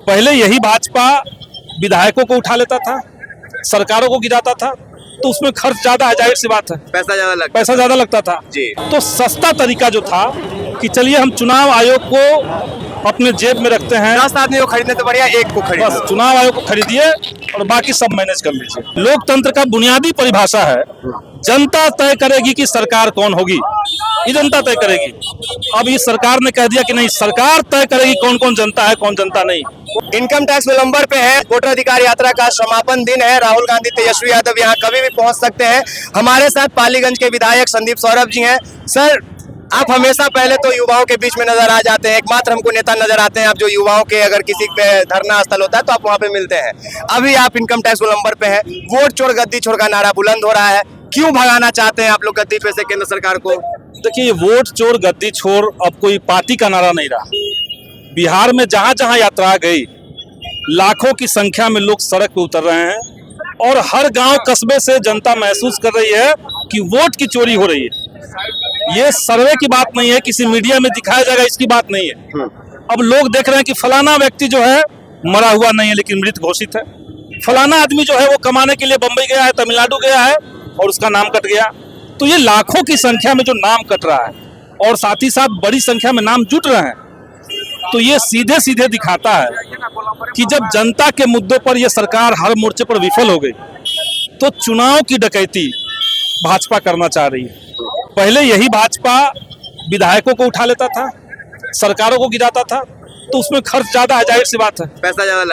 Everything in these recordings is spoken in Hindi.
पहले यही भाजपा विधायकों को उठा लेता था, सरकारों को गिराता था, तो उसमें खर्च ज्यादा है, जाहिर सी बात है, पैसा ज्यादा लगता था जी। तो सस्ता तरीका जो था कि चलिए हम चुनाव आयोग को अपने जेब में रखते हैं, 10 आदमी को खरीदने तो बढ़िया एक को खरीद बस चुनाव आयोग को खरीदिए और बाकी सब मैनेज कर लीजिए। लोकतंत्र का बुनियादी परिभाषा है जनता तय करेगी कि सरकार कौन होगी, ये जनता तय करेगी। अब इस सरकार ने कह दिया कि नहीं, सरकार तय करेगी कौन कौन जनता है, कौन जनता नहीं। इनकम टैक्स विलंबर पे है, वोटर अधिकार यात्रा का समापन दिन है। राहुल गांधी, तेजस्वी यादव यहाँ कभी भी पहुंच सकते हैं। हमारे साथ पालीगंज के विधायक संदीप सौरभ जी हैं। सर, आप हमेशा पहले तो युवाओं के बीच में नजर आ जाते हैं, एकमात्र हमको नेता नजर आते हैं आप जो युवाओं के अगर किसी पे धरना स्थल होता है तो आप वहाँ पे मिलते हैं। अभी आप इनकम टैक्स विलंबर पे हैं, वोट चोर गद्दी चोर का नारा बुलंद हो रहा है, क्यों भगाना चाहते हैं आप लोग गद्दी पे से केंद्र सरकार को? देखिए, ये वोट चोर गद्दी छोर अब कोई पार्टी का नारा नहीं रहा। बिहार में जहां जहां यात्रा गई, लाखों की संख्या में लोग सड़क पे उतर रहे हैं और हर गांव कस्बे से जनता महसूस कर रही है कि वोट की चोरी हो रही है। ये सर्वे की बात नहीं है, किसी मीडिया में दिखाया जाएगा इसकी बात नहीं है। अब लोग देख रहे हैं कि फलाना व्यक्ति जो है मरा हुआ नहीं है लेकिन मृत घोषित है, फलाना आदमी जो है वो कमाने के लिए बंबई गया है, तमिलनाडु गया है और उसका नाम कट गया। तो ये लाखों की संख्या में जो नाम कट रहा है और साथ ही साथ बड़ी संख्या में नाम जुट रहे हैं, तो ये सीधे सीधे दिखाता है कि जब जनता के मुद्दों पर यह सरकार हर मोर्चे पर विफल हो गई तो चुनाव की डकैती भाजपा करना चाह रही है। पहले यही भाजपा विधायकों को उठा लेता था, सरकारों को गिराता था, तो उसमें खर्च ज्यादा है, जाहिर सी बात है,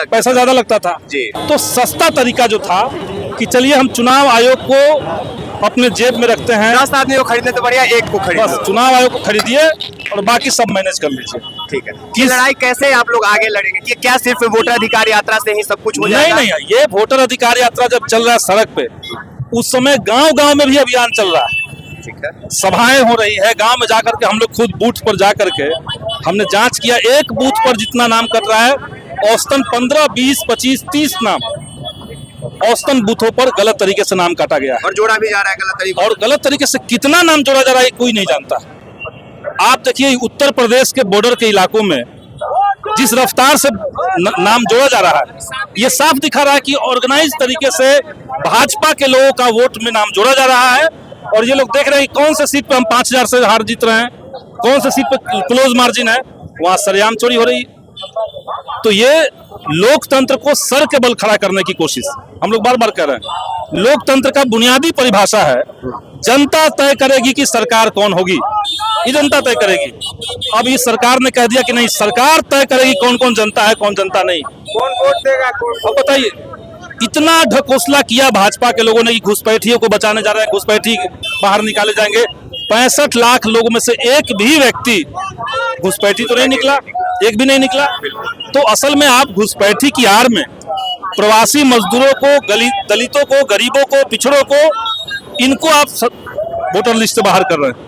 पैसा ज्यादा लगता था जी। तो सस्ता तरीका जो था कि चलिए हम चुनाव आयोग को अपने जेब में रखते हैं, 10 आदमी को खरीदने तो बढ़िया एक को खरीद, बस चुनाव आयोग को खरीदिए और बाकी सब मैनेज कर लीजिए। ठीक है। ये लड़ाई कैसे आप लोग आगे लड़ेंगे? कि क्या सिर्फ वोटर अधिकार यात्रा से ही सब कुछ हो जाएगा? नहीं, ये वोटर अधिकार यात्रा जब चल रहा है सड़क पे, उस समय गांव गांव में भी अभियान चल रहा है, सभाएं हो रही है, गांव में जाकर के हम लोग खुद बूथ पर जाकर के हमने जांच किया। एक बूथ पर जितना नाम कट रहा है, औसतन 15, 20, 25, 30 नाम औसतन बूथों पर गलत तरीके से नाम काटा गया है और जोड़ा भी जा रहा है गलत तरीके, और गलत तरीके से कितना नाम जोड़ा जा रहा है कोई नहीं जानता। आप देखिए, उत्तर प्रदेश के बॉर्डर के इलाकों में जिस रफ्तार से नाम जोड़ा जा रहा है, ये साफ दिखा रहा है कि ऑर्गेनाइज तरीके से भाजपा के लोगों का वोट में नाम जोड़ा जा रहा है। और ये लोग देख रहे हैं कौन से सीट पे हम 5000 से हार जीत रहे हैं, कौन से सीट पे क्लोज मार्जिन है, वहां सरेआम चोरी हो रही है। तो ये लोकतंत्र को सर के बल खड़ा करने की कोशिश हम लोग बार बार कह रहे हैं। लोकतंत्र का बुनियादी परिभाषा है जनता तय करेगी कि सरकार कौन होगी, ये जनता तय करेगी। अब इस सरकार ने कह दिया कि नहीं, सरकार तय करेगी कौन कौन जनता है, कौन जनता नहीं, कौन वोट देगा कौन। अब बताइए, इतना ढकोसला किया भाजपा के लोगों ने कि घुसपैठियों को बचाने जा रहे हैं, घुसपैठी बाहर निकाले जाएंगे। 65 लाख लोगों में से एक भी व्यक्ति घुसपैठी तो नहीं निकला, एक भी नहीं निकला। तो असल में आप घुसपैठी की आड़ में प्रवासी मजदूरों को, दलितों को, गरीबों को, पिछड़ों को, इनको आप वोटर लिस्ट से बाहर कर रहे हैं।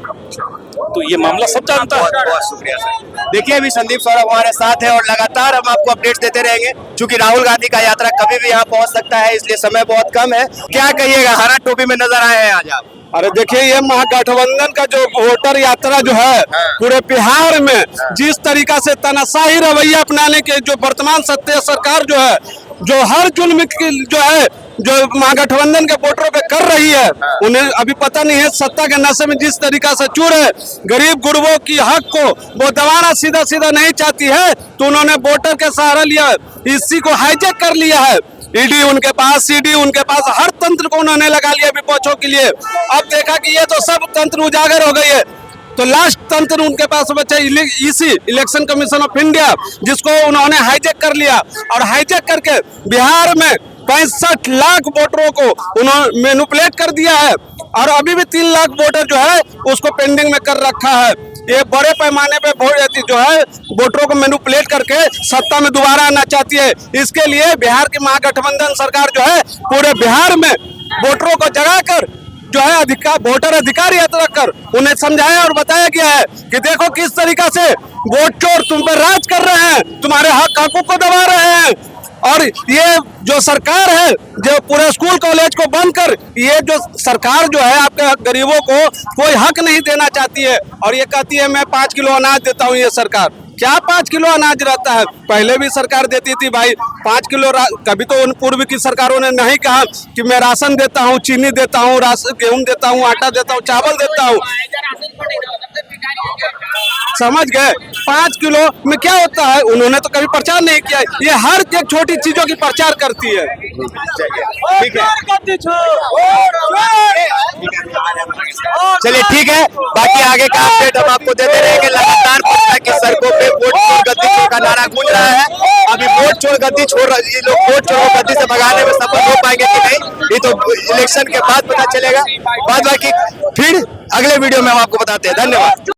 तो ये मामला सब जानता है। बहुत शुक्रिया सर। देखिए, अभी संदीप सौरभ हमारे साथ है और लगातार हम आपको अपडेट्स देते रहेंगे। क्योंकि राहुल गांधी का यात्रा कभी भी यहाँ पहुँच सकता है, इसलिए समय बहुत कम है। क्या कहिएगा, हरा टोपी में नजर आए हैं आज आप? अरे देखिए, ये महागठबंधन का जो वोटर यात्रा जो है पूरे बिहार में जिस तरीका से तानाशाही रवैया अपनाने के जो वर्तमान सत्ता सरकार जो है, जो हर जुल्म जो है जो महागठबंधन के वोटरों पे कर रही है, उन्हें अभी पता नहीं है सत्ता के नशे में जिस तरीका से चूर है, गरीब गुरबों की हक को वो दबाना सीधा सीधा नहीं चाहती है, तो उन्होंने वोटर के सहारा लिया, इसी को हाईजैक कर लिया है। ईडी उनके पास, सीडी उनके पास, हर तंत्र को उन्होंने लगा लिया विपक्षों के लिए। अब देखा कि ये तो सब तंत्र उजागर हो गई है, तो लास्ट तंत्र उनके पास बचा EC, election commission of India, जिसको उन्होंने हाईजैक कर लिया। और हाईजैक करके बिहार में 65 लाख वोटरों को उन्होंने मैनिपुलेट कर दिया है और अभी भी 3 लाख वोटर जो है उसको पेंडिंग में कर रखा है। ये बड़े पैमाने पे जो है वोटरों को मैनिपुलेट करके सत्ता में दोबारा आना चाहती है। इसके लिए बिहार की महागठबंधन सरकार जो है पूरे बिहार में वोटरों को जगाकर जो है वोटर अधिकार यात्रा कर उन्हें समझाया और बताया गया है कि देखो किस तरीका से वोट चोर तुम पर राज कर रहे हैं, तुम्हारे हकों को दबा रहे हैं। और ये जो सरकार है जो पूरे स्कूल कॉलेज को बंद कर, ये जो सरकार जो है आपके गरीबों को कोई हक नहीं देना चाहती है और ये कहती है मैं 5 किलो अनाज देता हूँ ये सरकार। क्या 5 किलो अनाज रहता है? पहले भी सरकार देती थी भाई 5 किलो। कभी तो उन पूर्व की सरकारों ने नहीं कहा कि मैं राशन देता हूँ, चीनी देता हूँ, गेहूं देता हूँ, आटा देता हूँ, चावल देता हूँ। समझ गए? 5 किलो में क्या होता है, उन्होंने तो कभी प्रचार नहीं किया। ये हर एक छोटी चीजों की प्रचार करती है। ठीक है, चलिए ठीक है, बाकी आगे का अपडेट हम आपको देते रहेंगे। लगातार पटना की सड़कों पे वोट चोर गद्दी चोर का नारा गूंज रहा है। अभी वोट चोर गद्दी छोड़, ये लोग वोट चोर को गद्दी से भगाने में सफल हो पाएंगे कि नहीं, ये तो इलेक्शन के बाद पता चलेगा। बाद बाकी फिर अगले वीडियो में हम आपको बताते हैं। धन्यवाद।